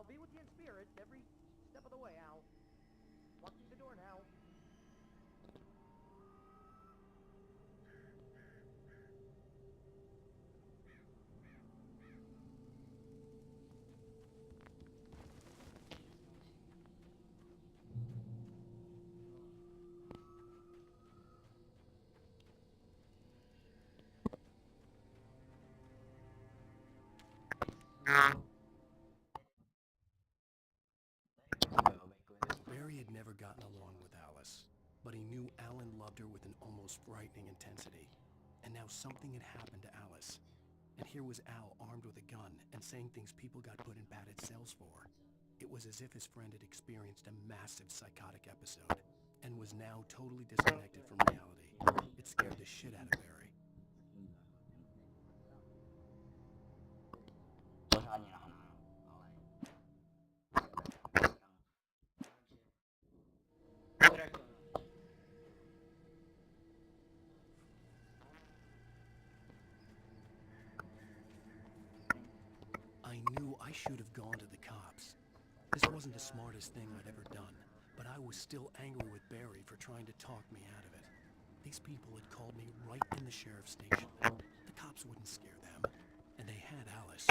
be with you in spirit every step of the way, Al. Locking the door now. Barry had never gotten along with Alice, but he knew Alan loved her with an almost frightening intensity. And now something had happened to Alice. And here was Al armed with a gun and saying things people got put in padded cells for. It was as if his friend had experienced a massive psychotic episode and was now totally disconnected from reality. It scared the shit out of Barry. I knew I should have gone to the cops. This wasn't the smartest thing I'd ever done, but I was still angry with Barry for trying to talk me out of it. These people had called me right in the sheriff's station. The cops wouldn't scare them, and they had Alice.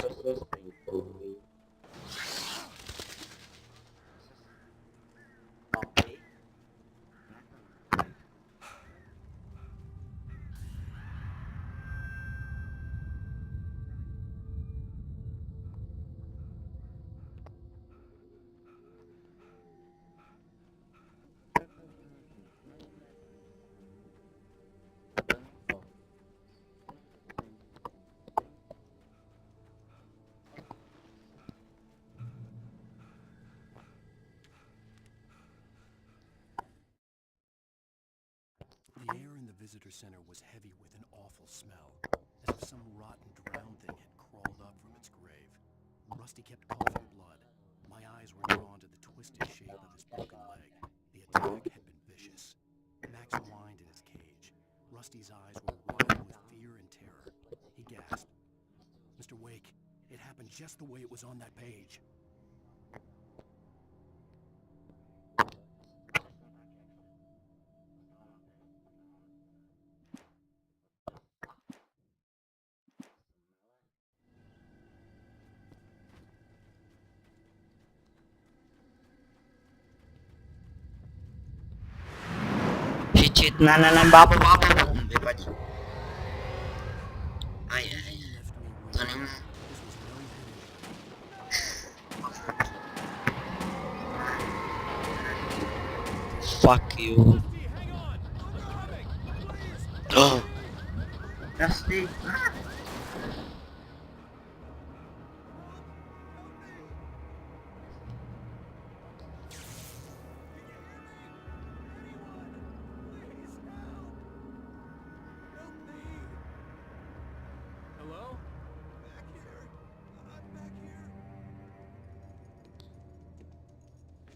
The air in the visitor center was heavy with an awful smell, as if some rotten drowned thing had crawled up from its grave. Rusty kept coughing blood. My eyes were drawn to the twisted shape of his broken leg. The attack had been vicious. Max whined in his cage. Rusty's eyes were wide with fear and terror. He gasped. "Mr. Wake, it happened just the way it was on that page." Shit, babu. Vypadni. Aj. To není. Fuck you. Oh. Rusty.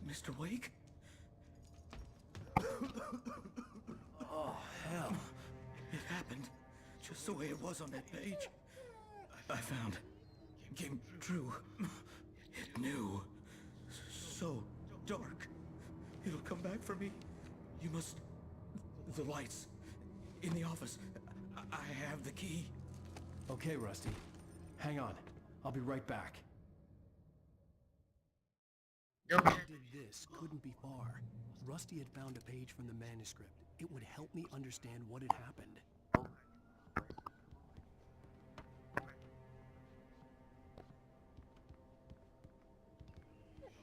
Mr. Wake? Oh, hell. It happened just the way it was on that page. I found. Came true. It knew. So dark. It'll come back for me. You must... The lights. In the office. I have the key. Okay, Rusty. Hang on. I'll be right back. Okay. Did this couldn't be far. Rusty had found a page from the manuscript. It would help me understand what had happened.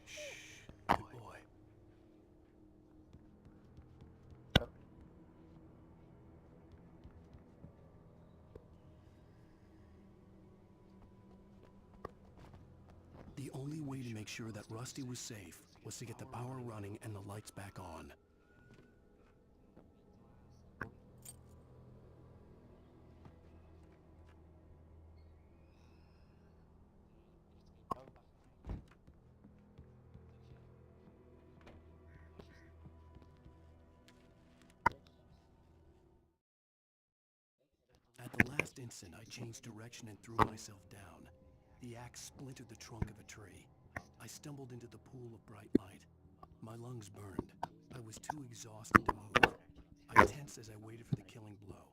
Shh, good boy. The only way to make sure that Rusty was safe was to get the power running and the lights back on. At the last instant, I changed direction and threw myself down. The axe splintered the trunk of a tree. I stumbled into the pool of bright light. My lungs burned. I was too exhausted to move. I tensed as I waited for the killing blow,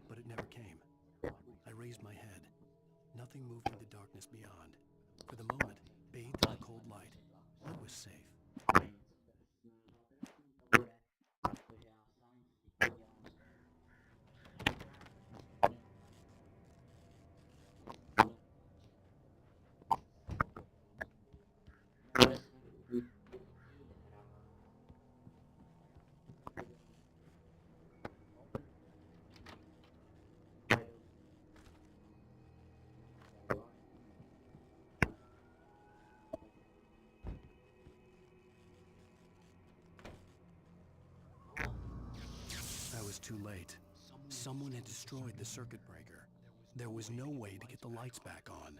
but it never came. I raised my head. Nothing moved in the darkness beyond. For the moment, bathed in the cold light, I was safe. I was too late. Someone had destroyed the circuit breaker. There was no way to get the lights back on.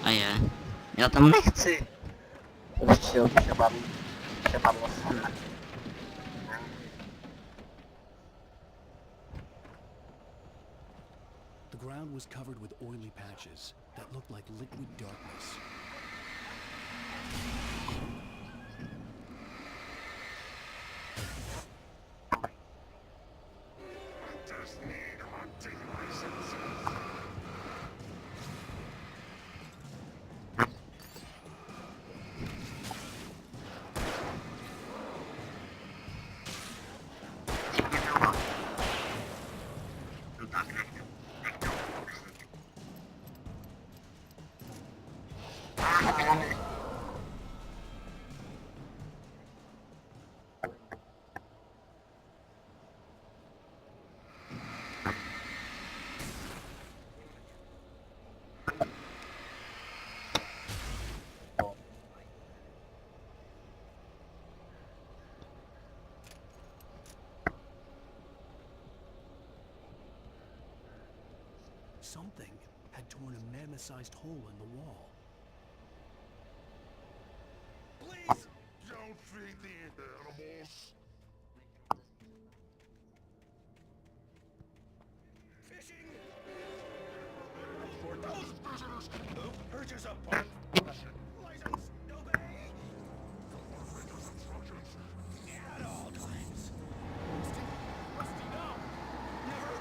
A je. Já tam nechci. Prostě přepadlo se mne. The ground was covered with oily patches that looked like liquid darkness. Something had torn a mammoth-sized hole in the wall. Please don't feed the animals. Fishing for those visitors who purchase a boat. License, obey. Instructions. At all times. Rusty, no. Never.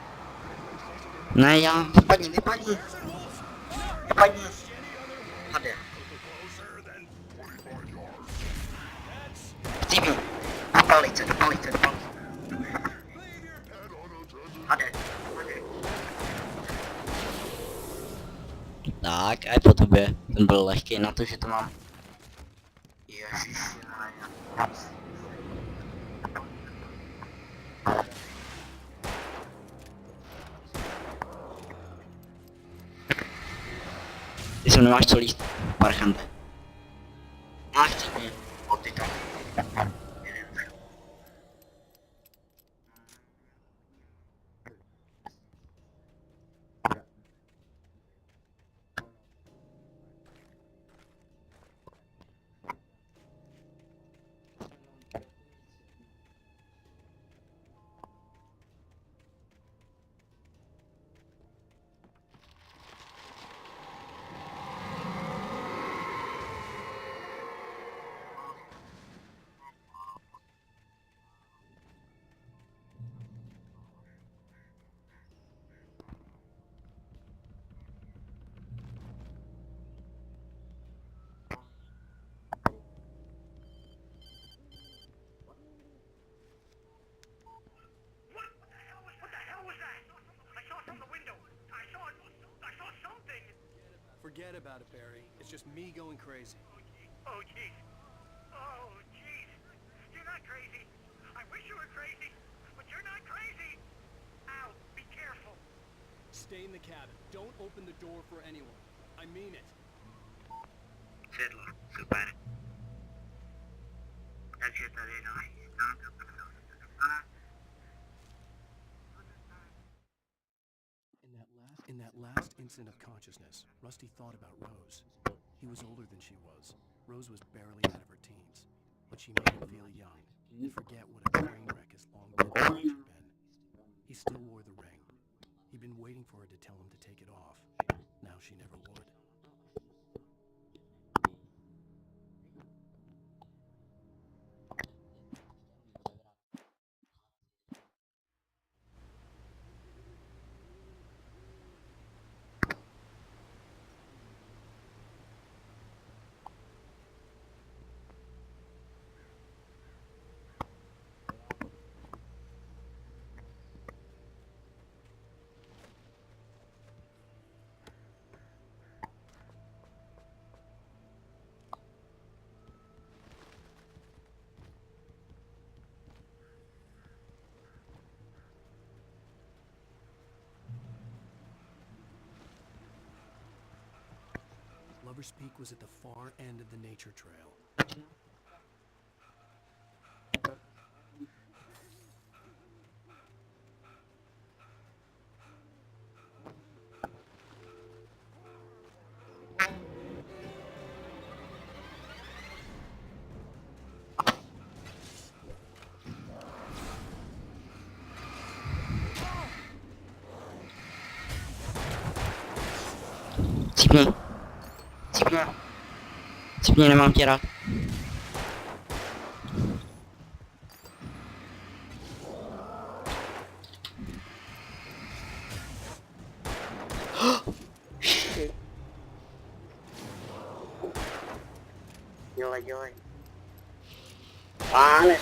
Ne, já, vypadni. Vypadni. Hade. Closer than 25 yards. That's Stevie, do palice. leave your pet unattended. Hade. Tak, a po tobě. Ten byl lehký na to, že to mám. Ježiši, ty sem nemáš co líst, parchante. Máš co mě, ty tam. Forget about it, Barry. It's just me going crazy. Oh, jeez. Oh, jeez. You're not crazy. I wish you were crazy, but you're not crazy. Ow, be careful. Stay in the cabin. Don't open the door for anyone. I mean it. Sedlo, super. Takže tady nám to In that last instant of consciousness, Rusty thought about Rose. He was older than she was. Rose was barely out of her teens, but she made him feel young and forget what a train wreck his long-term marriage had been. He still wore the ring. He'd been waiting for her to tell him to take it off. Now she never would. Lover's Peak was at the far end of the nature trail. Cipni. Cipni. Cipni, nemám tě rád. Dělej, dělej. Pane.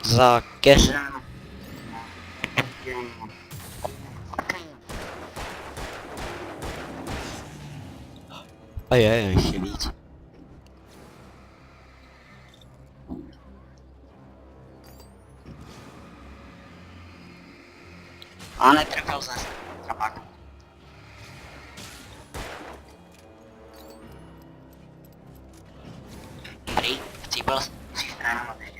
Za kes. A je, ještě víc. A netrefil zase. Trapák. Tady, chcípal si stranu ještě.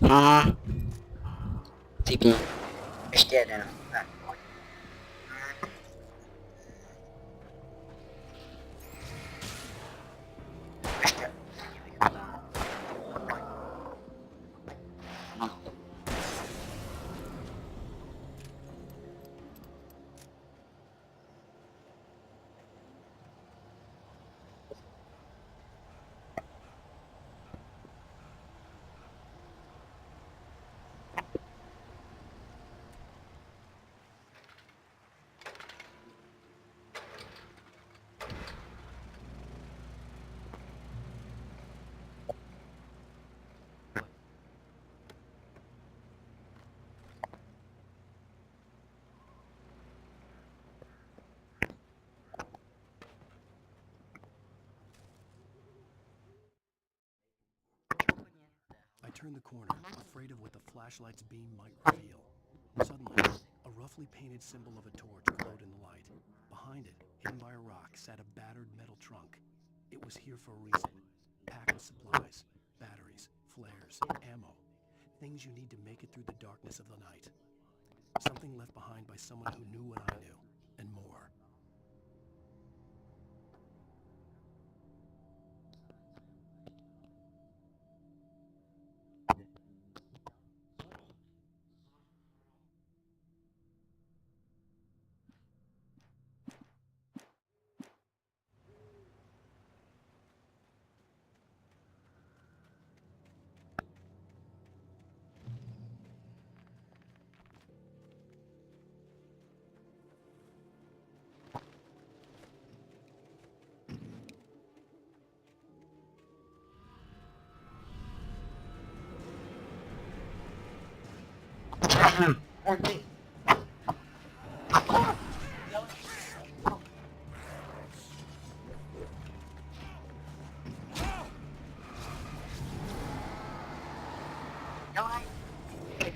No. Typni. Ještě jeden. Tak, pojď. Ještě. No. I turned the corner, afraid of what the flashlight's beam might reveal. Suddenly, a roughly painted symbol of a torch glowed in the light. Behind it, hidden by a rock, sat a battered metal trunk. It was here for a reason. Packed with supplies, batteries, flares, ammo. Things you need to make it through the darkness of the night. Something left behind by someone who knew what I knew, and more.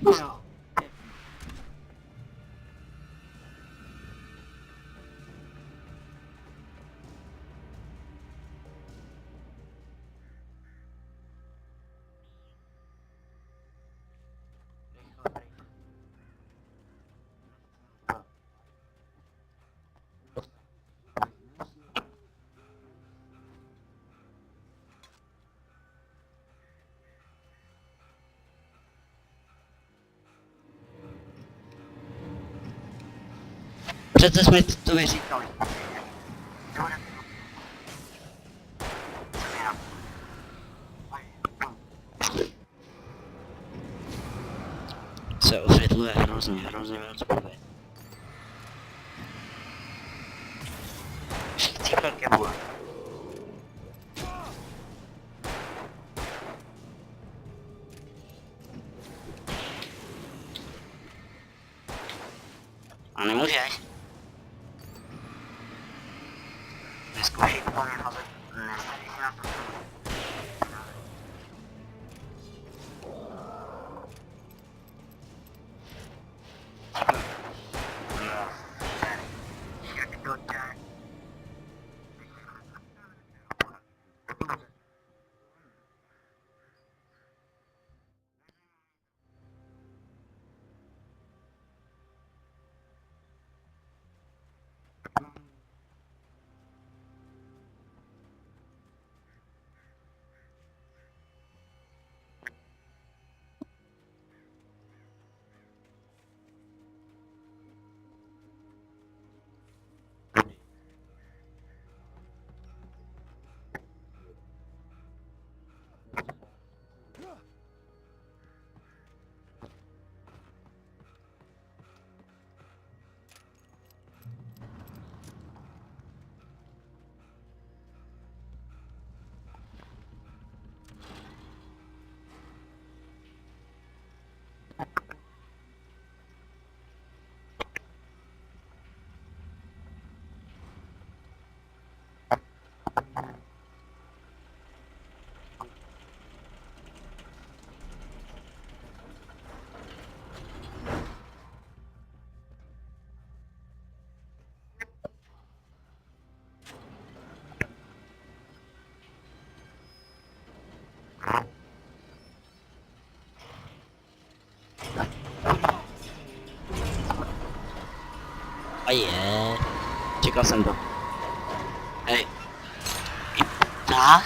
No. Přece jsme to vyříkali. Se osvětluje hrozně velké. Všichni velké bude. A nemůžeš? Neskoušej úplně hazet, nestavit na to. Jak to jde? A je. Čekal jsem to. Hej. Tak?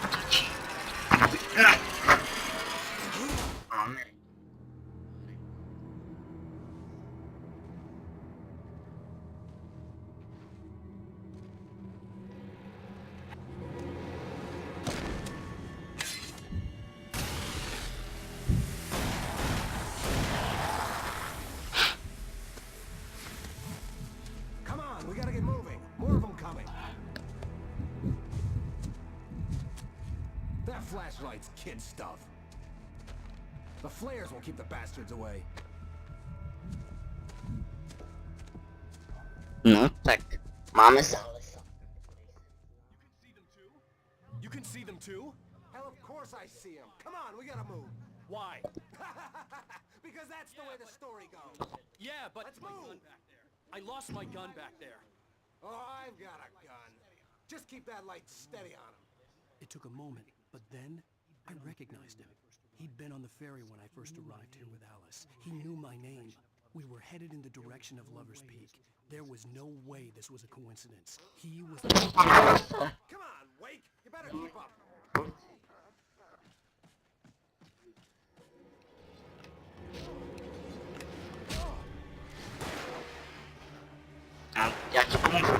Otočí. Máme. Come on, we gotta get moving. More of them coming. That flashlight's kid stuff. The flares will keep the bastards away. No, tak. Máme se. You can see them too? Hell, of course I see them. Come on, we gotta move. Why? Because that's the way the story goes. Yeah, but Let's move. I lost my gun back there. Oh, I've got a gun. Just keep that light steady on him. It took a moment, but then I recognized him. He'd been on the ferry when I first arrived here with Alice. He knew my name. We were headed in the direction of Lover's Peak. There was no way this was a coincidence. He was... Come on, Wake! You better keep up! Já ti pomůžu.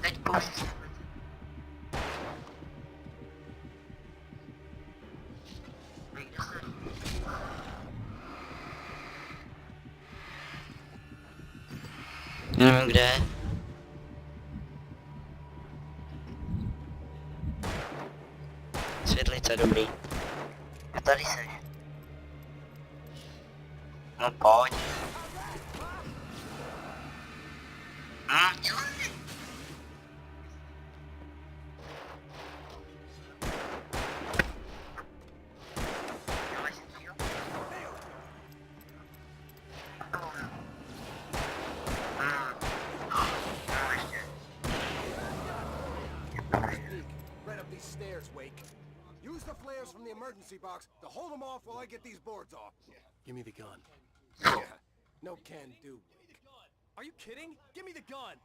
Teď pojď. Nevím kde. Světlice, dobrý. A tady seš. No pojď. Dělej. Dělej si to, jo? Right up these stairs, Wake. Use the flares from the emergency box to hold them off while I get these boards off. Give me the gun. Yeah, no can do, Wake. Are you kidding? Give me the gun.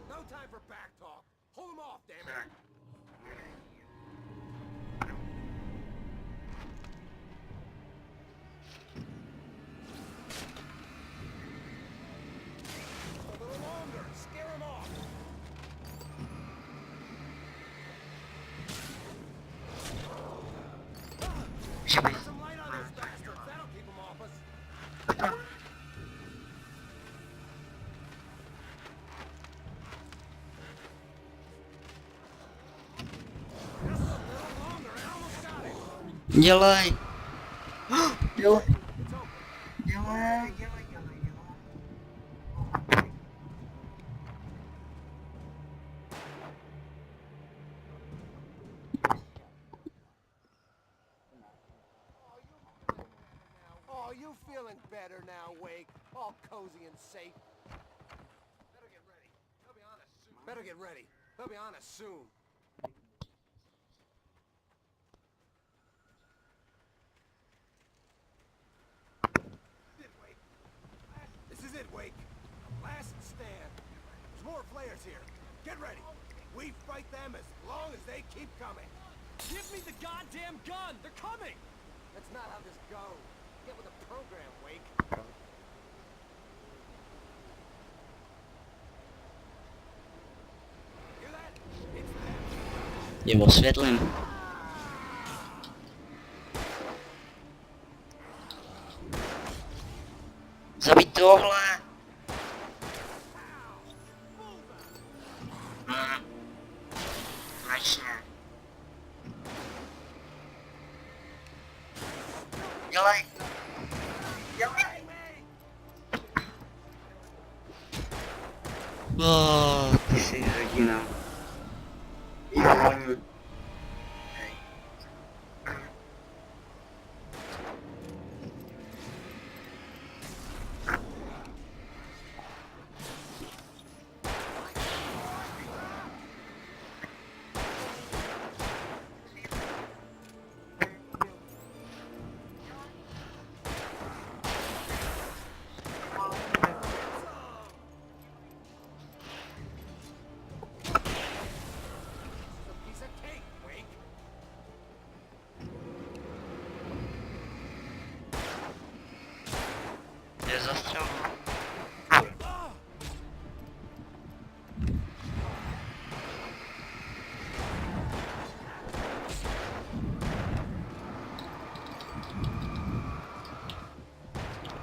No time for back talk. Hold them off, damn it. A little longer. Scare them off. Put some light on those bastards. That'll keep them off us. Just a little longer. I almost got it. Dělej. Dělej. It's open. Dělej. Oh, you feeling better now, Wake? All cozy and safe. Better get ready. They'll be on us soon. Better get ready. They'll be on us soon. This is it, Wake. Last stand. There's more flares here. Get ready. We fight them as long as they keep coming. Give me the goddamn gun. They're coming. That's not how this goes. Get with the program, Wake. Hear that? It's them. Je osvětlím. Zabít tohle. Konečně. Dělej. Dělej. Ty jsi hrdina. Jo.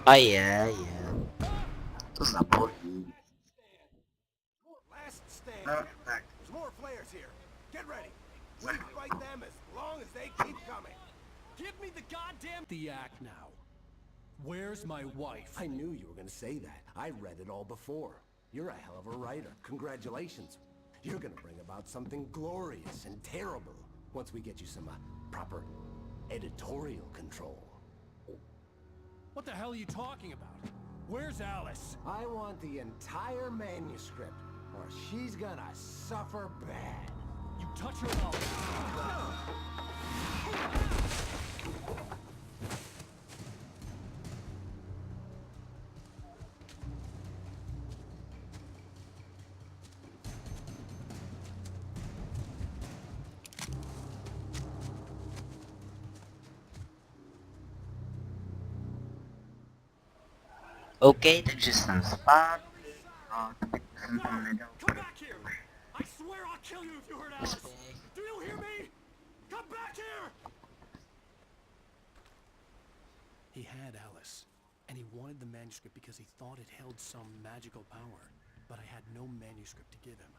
A je. To zabolí. Last stand. No, tak. There's more flares here. Get ready. We fight them as long as they keep coming. Give me the goddamn... The act now. Where's my wife? I knew you were gonna say that. I read it all before. You're a hell of a writer. Congratulations. You're gonna bring about something glorious and terrible once we get you some proper editorial control. What the hell are you talking about? Where's Alice? I want the entire manuscript, or she's gonna suffer bad. You touch her while... OK, takže jsem zpátky. No, tak jsem tam nedal. Come back here! I swear I'll kill you if you hurt Alice! Do you hear me? Come back here! He had Alice, and he wanted the manuscript because he thought it held some magical power. But I had no manuscript to give him.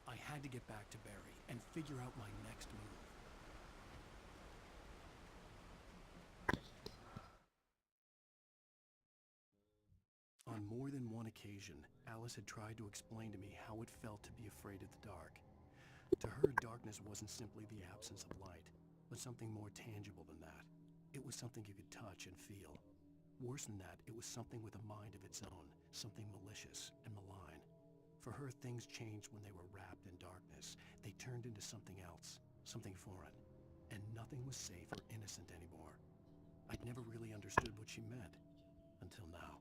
I had to get back to Barry and figure out my next move. On more than one occasion, Alice had tried to explain to me how it felt to be afraid of the dark. To her, darkness wasn't simply the absence of light, but something more tangible than that. It was something you could touch and feel. Worse than that, it was something with a mind of its own, something malicious and malign. For her, things changed when they were wrapped in darkness. They turned into something else, something foreign, and nothing was safe or innocent anymore. I'd never really understood what she meant, until now.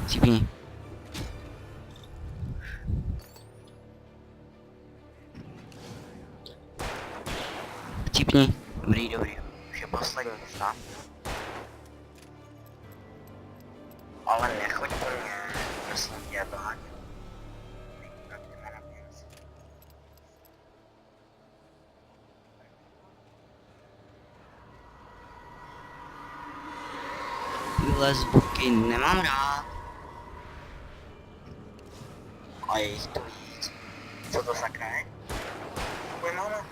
Cípni. No. Ale nechoď po mně, prosím tě, Báť. Tyhle zvuky nemám rád. A je jich tu víc. Co to sakra je? Tvoj máma?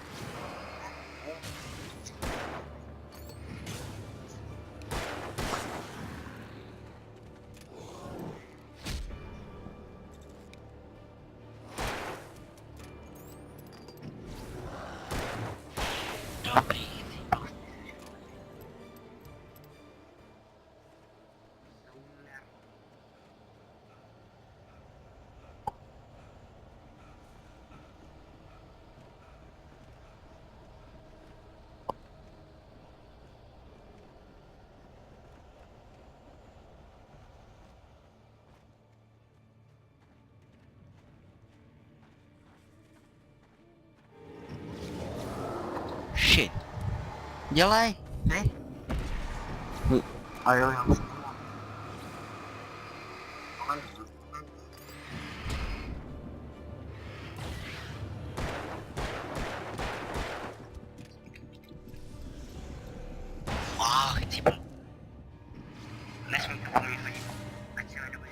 Dobrý. Shit. Dělej, ne? A jo. Ach, ty. Nesmím to po mně chodit. Ať se nedobude.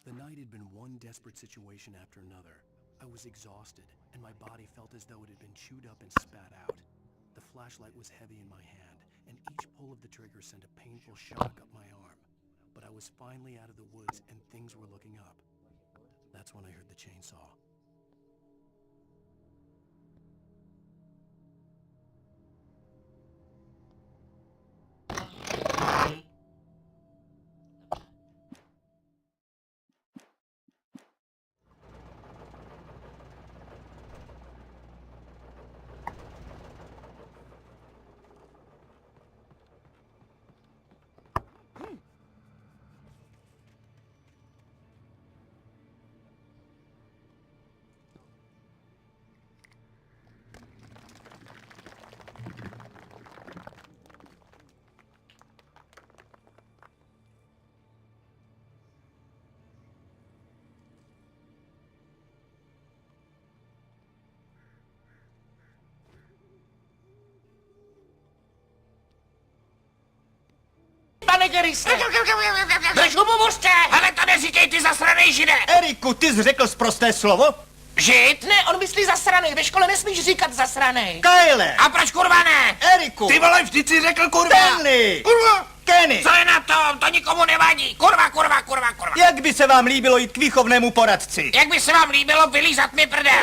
The night had been one desperate situation after another. I was exhausted, and my body felt as though it had been chewed up and spat out. The flashlight was heavy in my hand, and each pull of the trigger sent a painful shock up my arm. But I was finally out of the woods, and things were looking up. That's when I heard the chainsaw. Pane Geriste! Držu mu mužce! Ale to neříkej, ty zasranej žide! Eriku, ty jsi řekl sprosté slovo? Žid? Ne, on myslí zasranej, ve škole nesmíš říkat zasranej. Kyle! A proč kurva ne? Eriku! Ty vole, vždyť si řekl kurva! Stanley! Kurva! Kenny! Co je na tom? To nikomu nevadí. Kurva, kurva, kurva, kurva. Jak by se vám líbilo jít k výchovnému poradci? Jak by se vám líbilo vylízat mi prdel?